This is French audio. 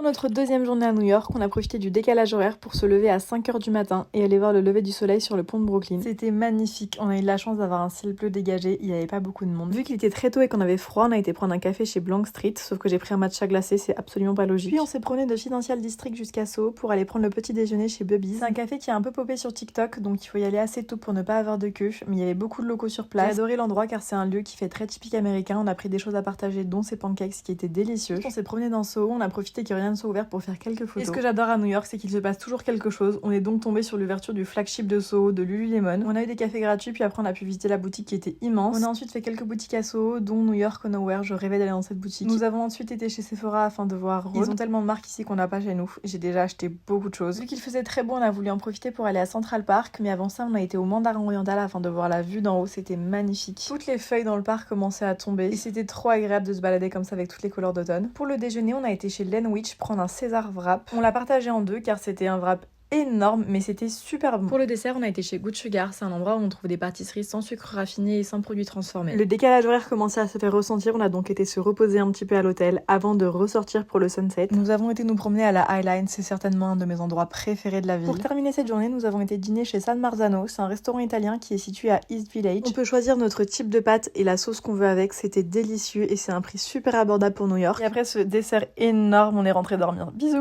notre deuxième journée à New York, on a profité du décalage horaire pour se lever à 5h du matin et aller voir le lever du soleil sur le pont de Brooklyn. C'était magnifique, on a eu de la chance d'avoir un ciel bleu dégagé, il n'y avait pas beaucoup de monde. Vu qu'il était très tôt et qu'on avait froid, on a été prendre un café chez Blank Street, sauf que j'ai pris un matcha glacé, c'est absolument pas logique. Puis on s'est promené de Financial District jusqu'à Soho pour aller prendre le petit déjeuner chez Bubby's. C'est un café qui a un peu popé sur TikTok, donc il faut y aller assez tôt pour ne pas avoir de queue, mais il y avait beaucoup de locaux sur place. J'ai adoré l'endroit car c'est un lieu qui fait très typique américain, on a pris des choses à partager dont ces pancakes qui étaient délicieux. On s'est promené dans Soho, on a profité que rien ne soit ouvert pour faire quelques photos. Et ce que j'adore à New York, c'est qu'il se passe toujours quelque chose. On est donc tombé sur l'ouverture du flagship de Soho de Lululemon. On a eu des cafés gratuits, puis après on a pu visiter la boutique qui était immense. On a ensuite fait quelques boutiques à Soho, dont New York Nowhere. Je rêvais d'aller dans cette boutique. Nous avons ensuite été chez Sephora afin de voir Rhode. Ils ont tellement de marques ici qu'on n'a pas chez nous. J'ai déjà acheté beaucoup de choses. Vu qu'il faisait très beau, on a voulu en profiter pour aller à Central Park, mais avant ça, on a été au Mandarin Oriental afin de voir la vue d'en haut. C'était magnifique. Toutes les feuilles dans le parc commençaient à tomber et c'était trop agréable de se balader comme ça avec toutes les couleurs d'automne. Pour le déjeuner, on a été chez Lenwich prendre un César wrap. On l'a partagé en deux car c'était un wrap énorme, mais c'était super bon. Pour le dessert, on a été chez Good Sugar, c'est un endroit où on trouve des pâtisseries sans sucre raffiné et sans produits transformés. Le décalage horaire commençait à se faire ressentir, on a donc été se reposer un petit peu à l'hôtel avant de ressortir pour le sunset. Nous avons été nous promener à la High Line, c'est certainement un de mes endroits préférés de la ville. Pour terminer cette journée, nous avons été dîner chez San Marzano, c'est un restaurant italien qui est situé à East Village. On peut choisir notre type de pâte et la sauce qu'on veut avec, c'était délicieux et c'est un prix super abordable pour New York. Et après ce dessert énorme, on est rentré dormir. Bisous!